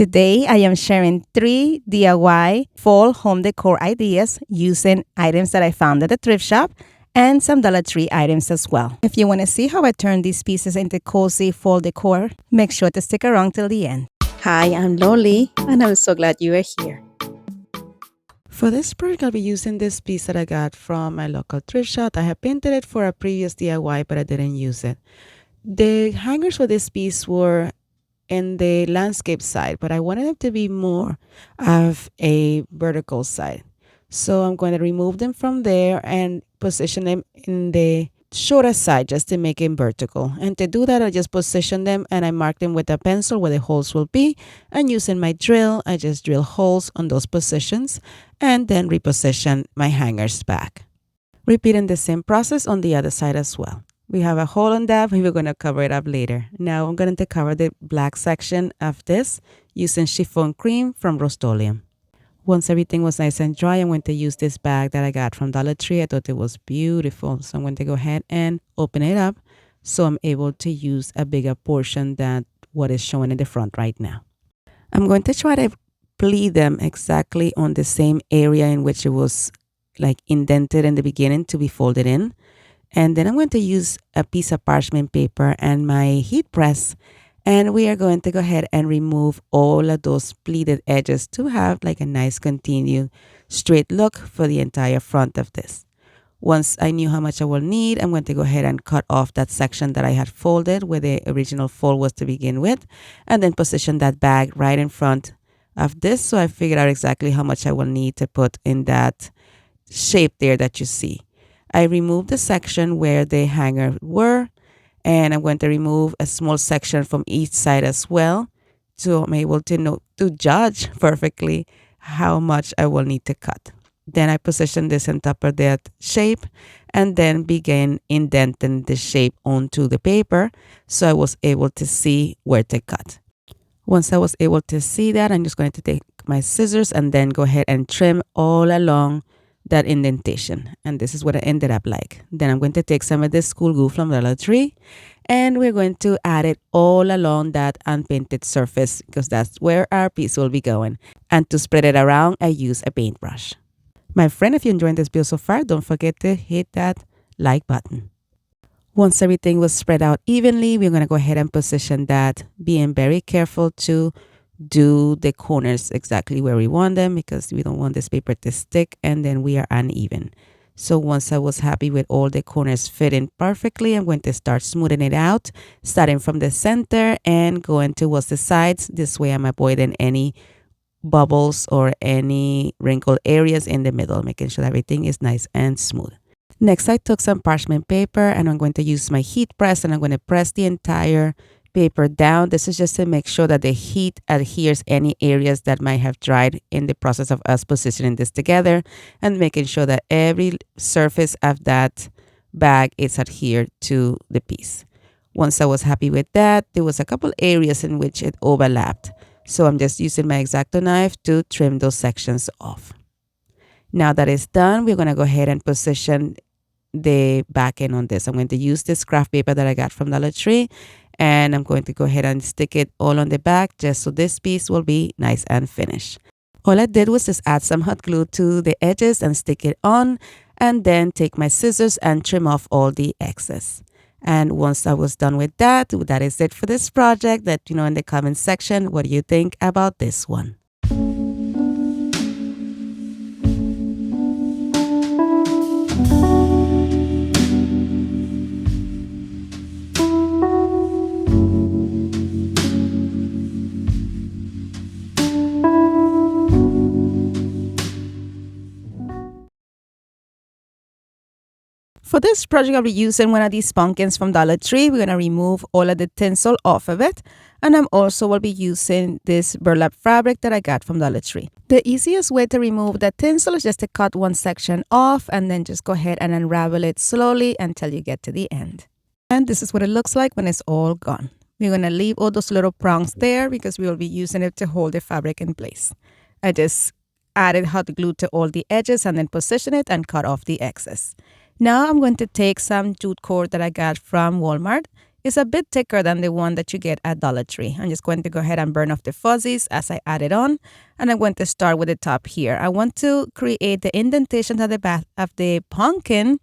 Today, I am sharing 3 DIY fall home decor ideas using items that I found at the thrift shop and some Dollar Tree items as well. If you want to see how I turn these pieces into cozy fall decor, make sure to stick around till the end. Hi, I'm Loli, and I'm so glad you are here. For this project, I'll be using this piece that I got from my local thrift shop. I have painted it for a previous DIY, but I didn't use it. The hangers for this piece were in the landscape side, but I wanted them to be more of a vertical side. So I'm going to remove them from there and position them in the shorter side just to make it vertical. And to do that, I just position them and I mark them with a pencil where the holes will be. And using my drill, I just drill holes on those positions and then reposition my hangers back. Repeating the same process on the other side as well. We have a hole on that, but we're going to cover it up later. Now I'm going to cover the black section of this using chiffon cream from Rust-Oleum. Once everything was nice and dry, I'm going to use this bag that I got from Dollar Tree. I thought it was beautiful. So I'm going to go ahead and open it up so I'm able to use a bigger portion than what is showing in the front right now. I'm going to try to pleat them exactly on the same area in which it was like indented in the beginning to be folded in. And then I'm going to use a piece of parchment paper and my heat press. And we are going to go ahead and remove all of those pleated edges to have like a nice continued straight look for the entire front of this. Once I knew how much I will need, I'm going to go ahead and cut off that section that I had folded where the original fold was to begin with. And then position that bag right in front of this. So I figured out exactly how much I will need to put in that shape there that you see. I removed the section where the hanger were, and I'm going to remove a small section from each side as well, so I'm able to judge perfectly how much I will need to cut. Then I position this on top of that shape and then begin indenting the shape onto the paper so I was able to see where to cut. Once I was able to see that, I'm just going to take my scissors and then go ahead and trim all along that indentation, and this is what it ended up like. Then I'm going to take some of this school glue from Dollar Tree and we're going to add it all along that unpainted surface because that's where our piece will be going. And to spread it around, I use a paintbrush. My friend, if you're enjoying this video so far, don't forget to hit that like button. Once everything was spread out evenly, we're going to go ahead and position that, being very careful to do the corners exactly where we want them because we don't want this paper to stick and then we are uneven. So once I was happy with all the corners fitting perfectly, I'm going to start smoothing it out, starting from the center and going towards the sides. This way I'm avoiding any bubbles or any wrinkled areas in the middle, making sure everything is nice and smooth. Next, I took some parchment paper and I'm going to use my heat press and I'm going to press the entire paper down. This is just to make sure that the heat adheres any areas that might have dried in the process of us positioning this together and making sure that every surface of that bag is adhered to the piece. Once I was happy with that, there was a couple areas in which it overlapped. So I'm just using my X-Acto knife to trim those sections off. Now that it's done, we're going to go ahead and position the back end on this. I'm going to use this craft paper that I got from Dollar Tree and I'm going to go ahead and stick it all on the back just so this piece will be nice and finished. All I did was just add some hot glue to the edges and stick it on and then take my scissors and trim off all the excess. And once I was done with that, that is it for this project. Let me know in the comment section what do you think about this one. For this project, I'll be using one of these pumpkins from Dollar Tree. We're going to remove all of the tinsel off of it. And I'm also will be using this burlap fabric that I got from Dollar Tree. The easiest way to remove the tinsel is just to cut one section off and then just go ahead and unravel it slowly until you get to the end. And this is what it looks like when it's all gone. We're going to leave all those little prongs there because we will be using it to hold the fabric in place. I just added hot glue to all the edges and then position it and cut off the excess. Now I'm going to take some jute cord that I got from Walmart It's a bit thicker than the one that you get at Dollar Tree. I'm just going to go ahead and burn off the fuzzies as I add it on. And I'm going to start with the top here. I want to create the indentations at the back of the pumpkin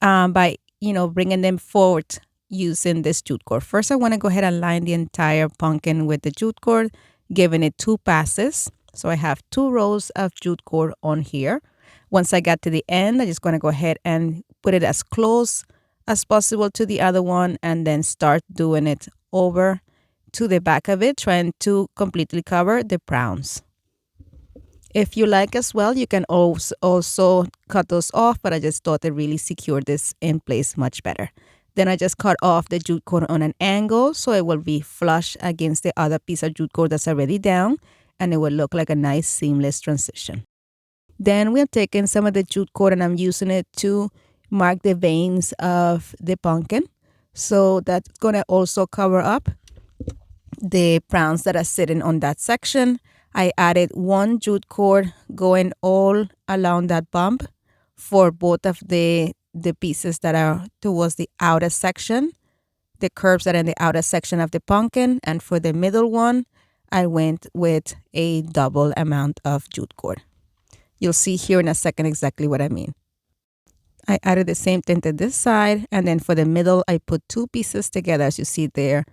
by, bringing them forward using this jute cord. First, I want to go ahead and line the entire pumpkin with the jute cord, giving it 2 passes. So I have 2 rows of jute cord on here. Once I got to the end, I'm just going to go ahead and put it as close as possible to the other one and then start doing it over to the back of it, trying to completely cover the browns. If you like as well, you can also cut those off, but I just thought it really secured this in place much better. Then I just cut off the jute cord on an angle so it will be flush against the other piece of jute cord that's already down, and it will look like a nice seamless transition. Then we're taking some of the jute cord and I'm using it to mark the veins of the pumpkin. So that's going to also cover up the browns that are sitting on that section. I added 1 jute cord going all along that bump for both of the pieces that are towards the outer section, the curves that are in the outer section of the pumpkin. And for the middle one, I went with a double amount of jute cord. You'll see here in a second exactly what I mean. I added the same thing to this side, and then for the middle, I put 2 pieces together, as you see there,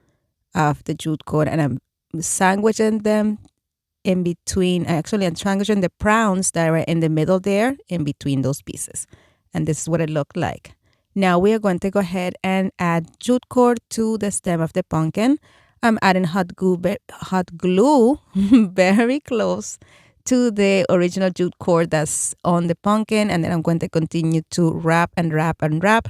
of the jute cord, and I'm sandwiching them in between. Actually, I'm sandwiching the browns that are in the middle there, in between those pieces. And this is what it looked like. Now we are going to go ahead and add jute cord to the stem of the pumpkin. I'm adding hot glue very close to the original jute cord that's on the pumpkin, and then I'm going to continue to wrap and wrap and wrap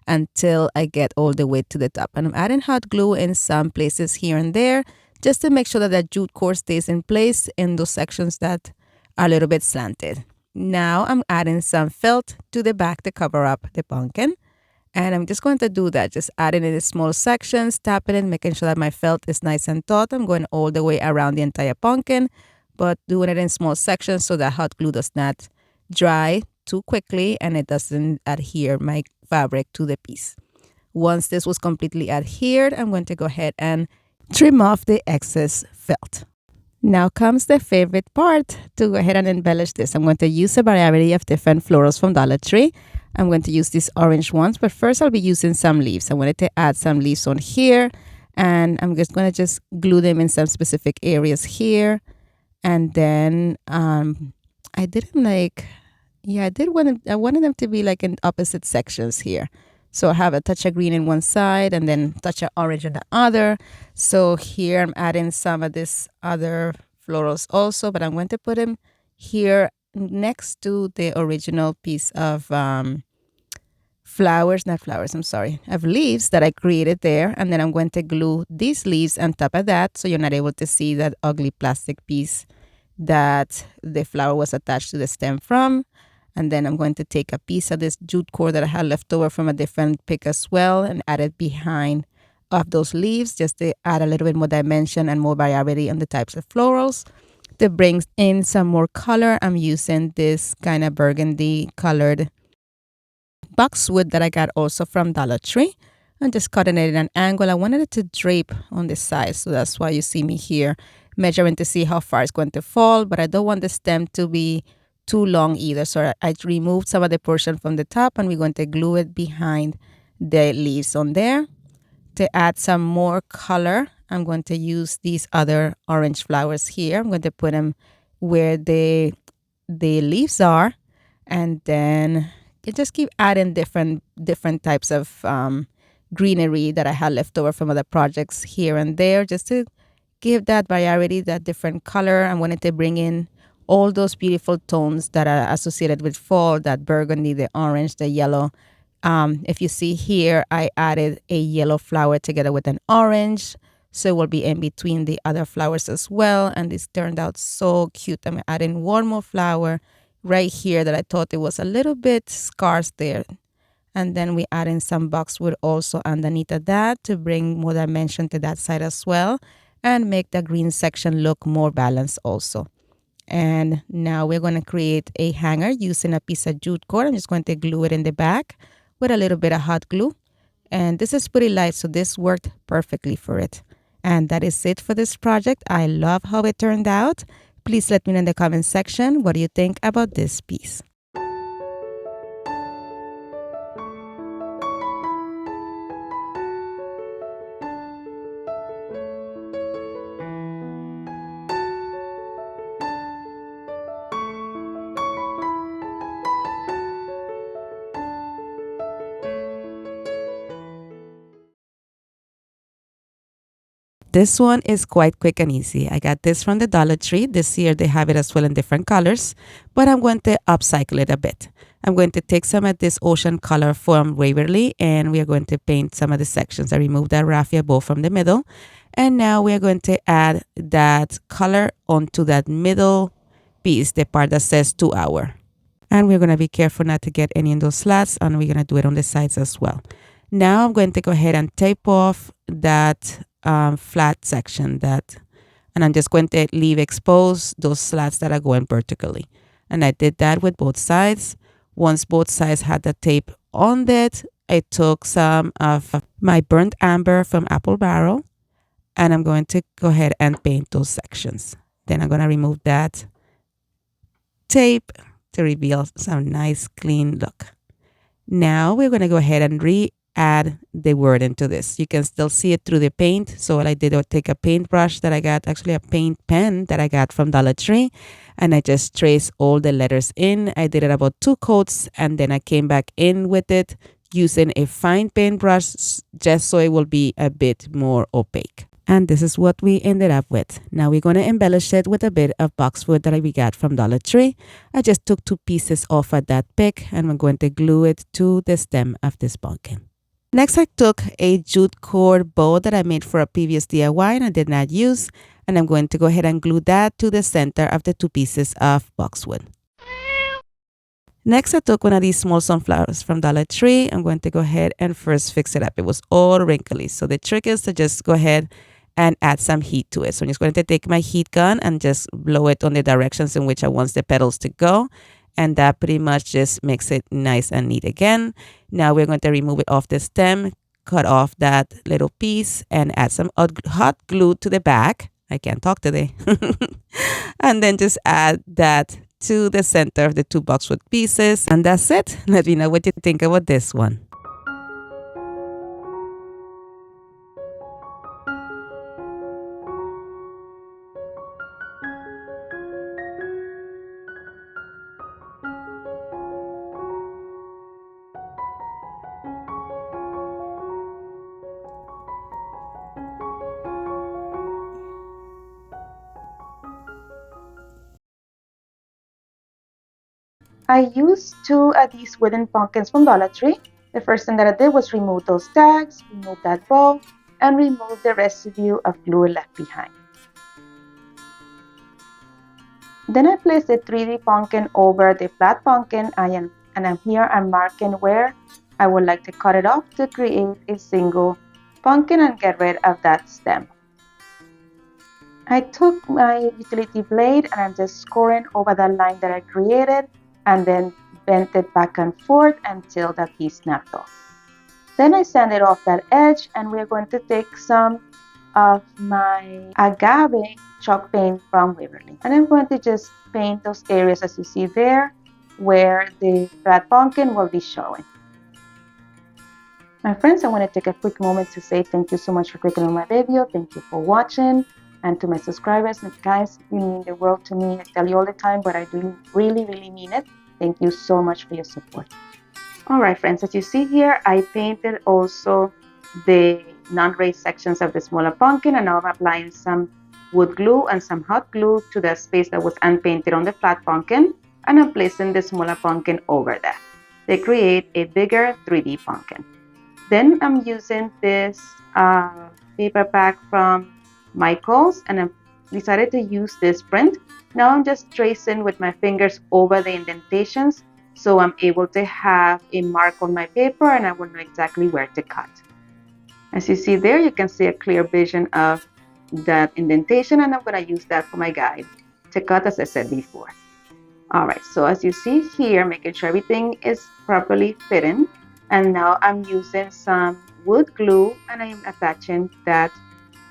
until I get all the way to the top. And I'm adding hot glue in some places here and there just to make sure that that jute cord stays in place in those sections that are a little bit slanted. Now I'm adding some felt to the back to cover up the pumpkin. And I'm just going to do that, just adding it in small sections, tapping it, making sure that my felt is nice and taut. I'm going all the way around the entire pumpkin, but doing it in small sections so that hot glue does not dry too quickly and it doesn't adhere my fabric to the piece. Once this was completely adhered, I'm going to go ahead and trim off the excess felt. Now comes the favorite part, to go ahead and embellish this. I'm going to use a variety of different florals from Dollar Tree. I'm going to use these orange ones, but first I'll be using some leaves. I wanted to add some leaves on here, and I'm just going to glue them in some specific areas here. And then I wanted them to be like in opposite sections here. So I have a touch of green in one side and then touch of orange on the other. So here I'm adding some of this other florals also, but I'm going to put them here next to the original piece of of leaves that I created there. And then I'm going to glue these leaves on top of that so you're not able to see that ugly plastic piece that the flower was attached to the stem from. And then I'm going to take a piece of this jute cord that I had left over from a different pick as well and add it behind of those leaves just to add a little bit more dimension and more variety on the types of florals. To bring in some more color, I'm using this kind of burgundy colored boxwood that I got also from Dollar Tree. I'm just cutting it at an angle. I wanted it to drape on the side, so that's why you see me here measuring to see how far it's going to fall, but I don't want the stem to be too long either. So I removed some of the portion from the top and we're going to glue it behind the leaves on there. To add some more color, I'm going to use these other orange flowers here. I'm going to put them where the leaves are, and then you just keep adding different types of greenery that I had left over from other projects here and there, just to give that variety, that different color. I wanted to bring in all those beautiful tones that are associated with fall, that burgundy, the orange, the yellow. If you see here, I added a yellow flower together with an orange, so it will be in between the other flowers as well. And this turned out so cute. I'm adding one more flower right here that I thought it was a little bit scarce there. And then we add in some boxwood also underneath of that to bring more dimension to that side as well and make the green section look more balanced also. And now we're going to create a hanger using a piece of jute cord. I'm just going to glue it in the back with a little bit of hot glue. And this is pretty light, so this worked perfectly for it. And that is it for this project. I love how it turned out. Please let me know in the comment section what do you think about this piece. This one is quite quick and easy. I got this from the Dollar Tree. This year they have it as well in different colors, but I'm going to upcycle it a bit. I'm going to take some of this ocean color from Waverly and we are going to paint some of the sections. I removed that raffia bow from the middle. And now we are going to add that color onto that middle piece, the part that says 2 hour. And we're going to be careful not to get any in those slats, and we're going to do it on the sides as well. Now I'm going to go ahead and tape off that flat section and I'm just going to leave exposed those slats that are going vertically. And I did that with both sides. Once both sides had the tape on it, I took some of my burnt amber from Apple Barrel and I'm going to go ahead and paint those sections. Then I'm going to remove that tape to reveal some nice clean look. Now we're going to go ahead and add the word into this. You can still see it through the paint. So what I did was take a paintbrush that I got, actually a paint pen that I got from Dollar Tree, and I just traced all the letters in. I did it about 2 coats, and then I came back in with it using a fine paintbrush just so it will be a bit more opaque. And this is what we ended up with. Now we're going to embellish it with a bit of boxwood that we got from Dollar Tree. I just took 2 pieces off at that pick and I'm going to glue it to the stem of this pumpkin. Next, I took a jute cord bow that I made for a previous DIY and I did not use. And I'm going to go ahead and glue that to the center of the 2 pieces of boxwood. Next, I took one of these small sunflowers from Dollar Tree. I'm going to go ahead and first fix it up. It was all wrinkly. So the trick is to just go ahead and add some heat to it. So I'm just going to take my heat gun and just blow it on the directions in which I want the petals to go. And that pretty much just makes it nice and neat again. Now we're going to remove it off the stem, cut off that little piece and add some hot glue to the back. I can't talk today. And then just add that to the center of the 2 boxwood pieces. And that's it. Let me know what you think about this one. I used 2 of these wooden pumpkins from Dollar Tree. The first thing that I did was remove those tags, remove that bow, and remove the residue of glue left behind. Then I placed the 3D pumpkin over the flat pumpkin and I'm marking where I would like to cut it off to create a single pumpkin and get rid of that stem. I took my utility blade and I'm just scoring over the line that I created and then bent it back and forth until that piece snapped off. Then I sanded off that edge and we're going to take some of my agave chalk paint from Waverly. And I'm going to just paint those areas as you see there where the flat pumpkin will be showing. My friends, I want to take a quick moment to say thank you so much for clicking on my video. Thank you for watching. And to my subscribers, and guys, you mean the world to me. I tell you all the time, but I do really mean it. Thank you so much for your support. All right, friends, as you see here, I painted also the non-raised sections of the smaller pumpkin, and now I'm applying some wood glue and some hot glue to the space that was unpainted on the flat pumpkin, and I'm placing the smaller pumpkin over that. They create a bigger 3D pumpkin. Then I'm using this paper pack from Michaels, and I decided to use this print. Now I'm just tracing with my fingers over the indentations so I'm able to have a mark on my paper and I will know exactly where to cut. As you see there, you can see a clear vision of that indentation, and I'm going to use that for my guide to cut, as I said before. All right, so as you see here, making sure everything is properly fitting, and now I'm using some wood glue and I am attaching that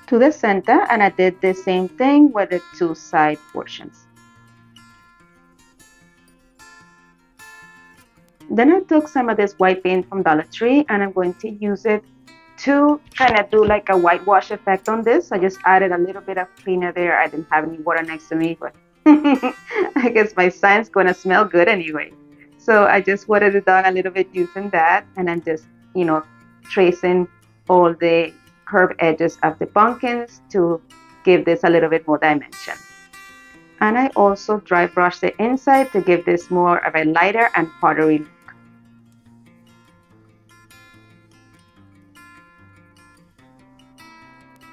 to the center, and I did the same thing with the two side portions. Then I took some of this white paint from Dollar Tree and I'm going to use it to kind of do like a whitewash effect on this. I just added a little bit of cleaner there. I didn't have any water next to me, but I guess my sign's going to smell good anyway. So I just watered it down a little bit using that, and I'm just, tracing all the curved edges of the pumpkins to give this a little bit more dimension. And I also dry brush the inside to give this more of a lighter and powdery look.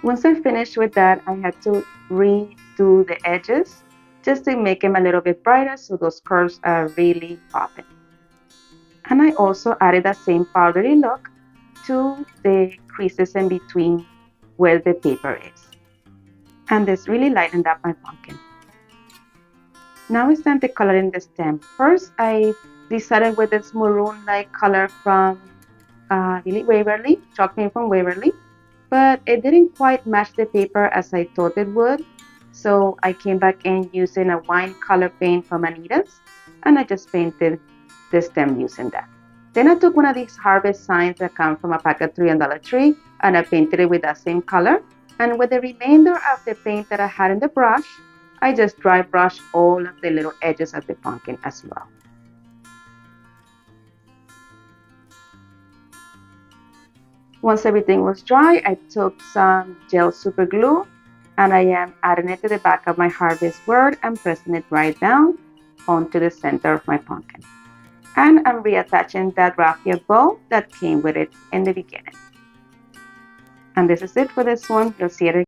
Once I finished with that, I had to redo the edges just to make them a little bit brighter so those curves are really popping. And I also added that same powdery look to the creases in between where the paper is. And this really lightened up my pumpkin. Now it's time to color in the stem. First, I decided with this maroon-like color from Waverly, chalk paint from Waverly, but it didn't quite match the paper as I thought it would. So I came back in using a wine color paint from Anita's, and I just painted the stem using that. Then I took one of these harvest signs that come from a pack of 3 on Dollar Tree, and I painted it with that same color. And with the remainder of the paint that I had in the brush, I just dry brushed all of the little edges of the pumpkin as well. Once everything was dry, I took some gel super glue and I am adding it to the back of my harvest word and pressing it right down onto the center of my pumpkin. And I'm reattaching that raffia bow that came with it in the beginning. And this is it for this one. You'll see it.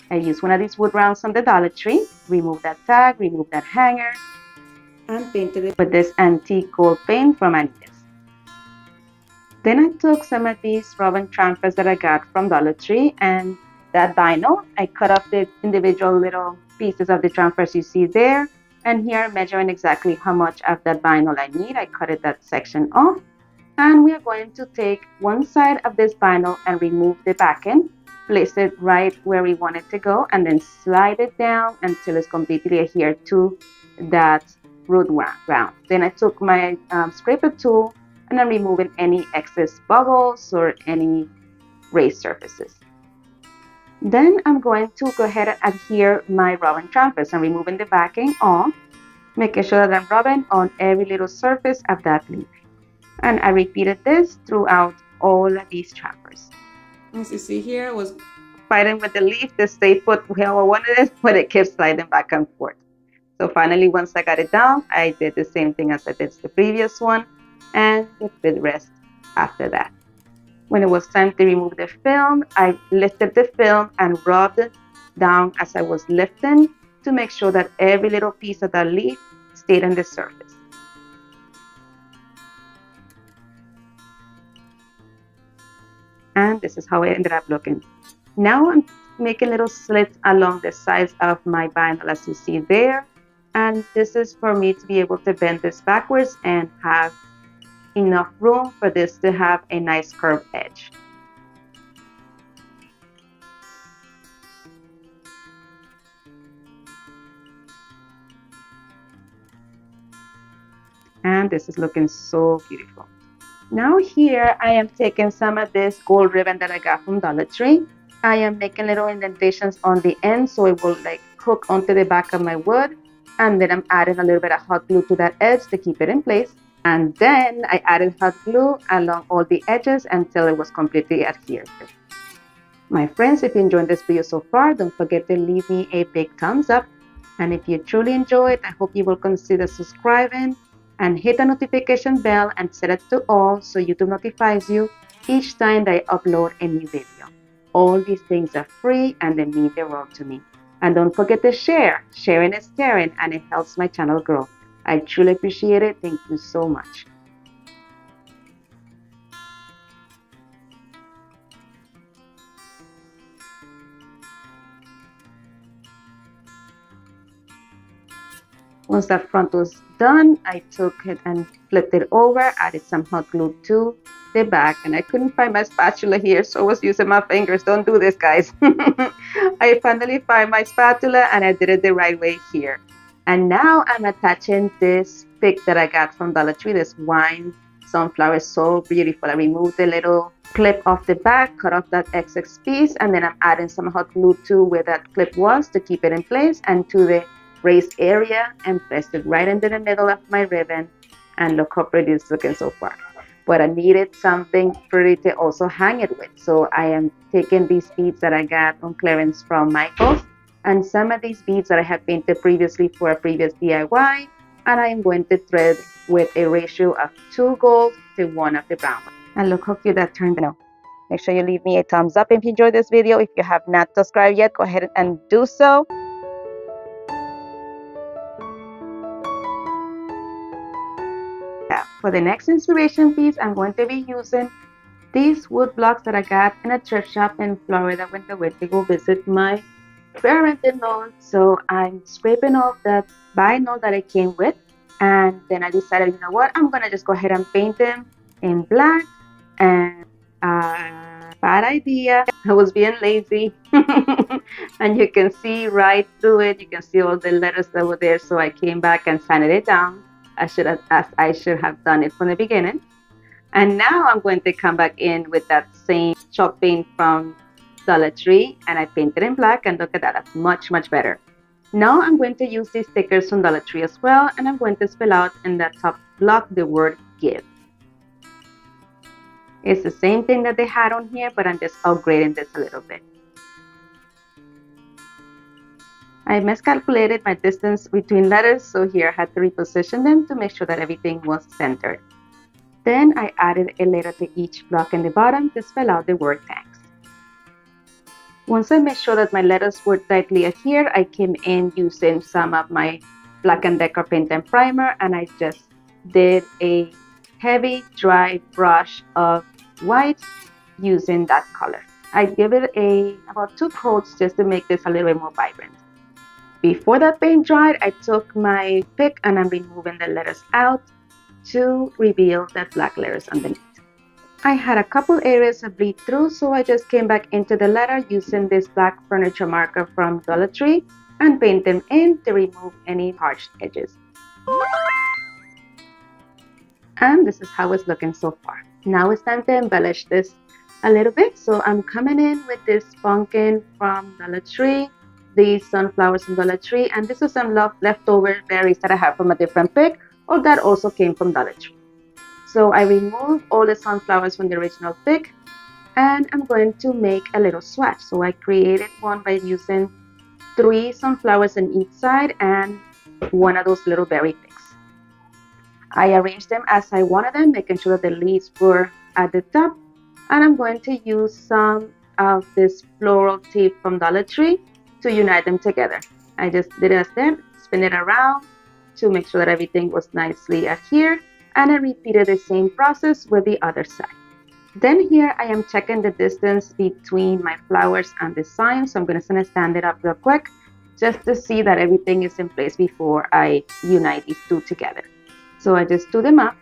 I used one of these wood rounds from the Dollar Tree, remove that tag, remove that hanger, and painted it with this antique gold paint from Anita's. Then I took some of these rubber trampers that I got from Dollar Tree and that vinyl. I cut off the individual little pieces of the trampers you see there, and here measuring exactly how much of that vinyl I need. I cut that section off, and we are going to take one side of this vinyl and remove the back end. Place it right where we want it to go and then slide it down until it's completely adhered to that root round. Then I took my scraper tool and I'm removing any excess bubbles or any raised surfaces. Then I'm going to go ahead and adhere my rubbing trampers. I'm removing the backing off, making sure that I'm rubbing on every little surface of that leaf. And I repeated this throughout all of these trampers. As you see here, I was fighting with the leaf to stay put where I wanted it, but it kept sliding back and forth. So finally, once I got it down, I did the same thing as I did the previous one, and did the rest after that. When it was time to remove the film, I lifted the film and rubbed it down as I was lifting to make sure that every little piece of that leaf stayed on the surface. And this is how it ended up looking. Now I'm making little slits along the sides of my vinyl as you see there. And this is for me to be able to bend this backwards and have enough room for this to have a nice curved edge. And this is looking so beautiful. Now here I am taking some of this gold ribbon that I got from Dollar Tree. I am making little indentations on the end so it will like hook onto the back of my wood. And then I'm adding a little bit of hot glue to that edge to keep it in place. And then I added hot glue along all the edges until it was completely adhered. My friends, if you enjoyed this video so far, don't forget to leave me a big thumbs up. And if you truly enjoyed, I hope you will consider subscribing and hit the notification bell and set it to all so YouTube notifies you each time that I upload a new video. All these things are free and they mean the world to me. And don't forget to share. Sharing is caring and it helps my channel grow. I truly appreciate it. Thank you so much. Once that front was done, I took it and flipped it over, added some hot glue to the back, and I couldn't find my spatula here, so I was using my fingers. Don't do this, guys. I finally found my spatula and I did it the right way here. And now I'm attaching this pick that I got from Dollar Tree, this wine sunflower, so beautiful. I removed the little clip off the back, cut off that excess piece, and then I'm adding some hot glue to where that clip was to keep it in place and to the raised area, and placed it right into the middle of my ribbon. And look how pretty it's looking so far. But I needed something pretty to also hang it with. So I am taking these beads that I got on clearance from Michael's and some of these beads that I had painted previously for a previous DIY, and I am going to thread with a ratio of 2 gold to 1 of the brown. And look how cute that turned out. Make sure you leave me a thumbs up if you enjoyed this video. If you have not subscribed yet, go ahead and do so. For the next inspiration piece, I'm going to be using these wood blocks that I got in a thrift shop in Florida when I went to go visit my parent-in-law. So I'm scraping off that vinyl that it came with, and then I decided, you know what, I'm gonna just go ahead and paint them in black. And bad idea, I was being lazy. And you can see right through it, you can see all the letters that were there. So I came back and sanded it down. I should have done it from the beginning. And now I'm going to come back in with that same chalk paint from Dollar Tree, and I painted in black, and look at that, that's much better. Now I'm going to use these stickers from Dollar Tree as well, and I'm going to spell out in that top block the word give. It's the same thing that they had on here, but I'm just upgrading this a little bit. I miscalculated my distance between letters, so here I had to reposition them to make sure that everything was centered. Then I added a letter to each block in the bottom to spell out the word thanks. Once I made sure that my letters were tightly adhered, I came in using some of my Black & Decker paint and primer, and I just did a heavy dry brush of white using that color. I give it about 2 coats just to make this a little bit more vibrant. Before that paint dried, I took my pick and I'm removing the letters out to reveal the black letters underneath. I had a couple areas of bleed through, so I just came back into the letter using this black furniture marker from Dollar Tree and paint them in to remove any harsh edges. And this is how it's looking so far. Now it's time to embellish this a little bit. So I'm coming in with this pumpkin from Dollar Tree, these sunflowers from Dollar Tree, and this is some leftover berries that I have from a different pick, or that also came from Dollar Tree. So I removed all the sunflowers from the original pick, and I'm going to make a little swatch. So I created one by using 3 sunflowers on each side and one of those little berry picks. I arranged them as I wanted them, making sure that the leaves were at the top, and I'm going to use some of this floral tip from Dollar Tree to unite them together. I just did a step, spin it around to make sure that everything was nicely adhered, and I repeated the same process with the other side. Then here I am checking the distance between my flowers and the sign, so I'm going to stand it up real quick just to see that everything is in place before I unite these 2 together. So I just do them up.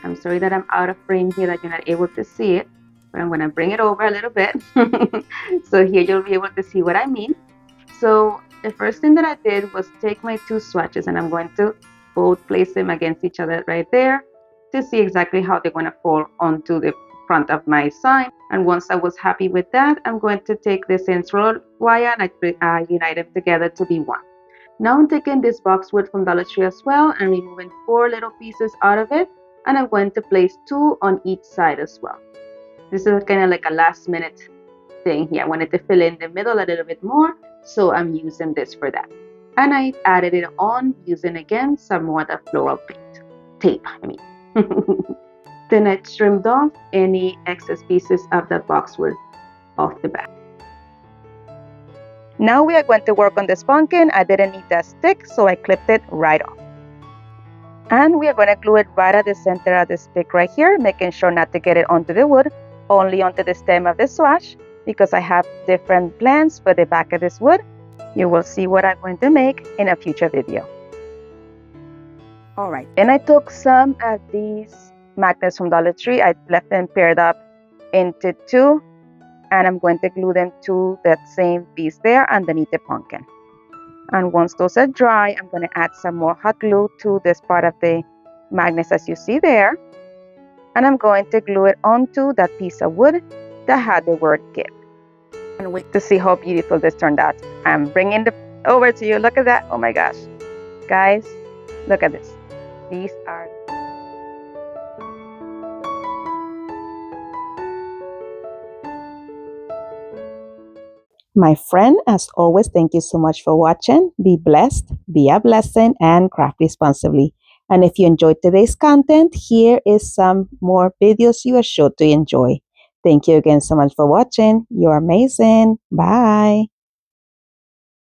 I'm sorry that I'm out of frame here, that you're not able to see it, but I'm going to bring it over a little bit. So here you'll be able to see what I mean. So the first thing that I did was take my 2 swatches, and I'm going to both place them against each other right there to see exactly how they're going to fall onto the front of my sign. And once I was happy with that, I'm going to take this roll wire and I unite them together to be one. Now I'm taking this boxwood from Dollar Tree as well and removing 4 little pieces out of it, and I'm going to place 2 on each side as well. This is kind of like a last minute thing here. I wanted to fill in the middle a little bit more, so I'm using this for that. And I added it on using again some more of the floral tape. Then I trimmed off any excess pieces of that boxwood off the back. Now we are going to work on this pumpkin. I didn't need that stick, so I clipped it right off. And we are going to glue it right at the center of the stick right here, making sure not to get it onto the wood, only onto the stem of the swatch, because I have different plans for the back of this wood. You will see what I'm going to make in a future video. All right, then I took some of these magnets from Dollar Tree. I left them paired up into two, and I'm going to glue them to that same piece there underneath the pumpkin. And once those are dry, I'm going to add some more hot glue to this part of the magnets as you see there. And I'm going to glue it onto that piece of wood that had the word gift. And wait to see how beautiful this turned out. I'm bringing it over to you. Look at that. Oh my gosh. Guys, look at this. These are... My friend, as always, thank you so much for watching. Be blessed, be a blessing, and craft responsibly. And if you enjoyed today's content, here is some more videos you are sure to enjoy. Thank you again so much for watching. You're amazing. Bye.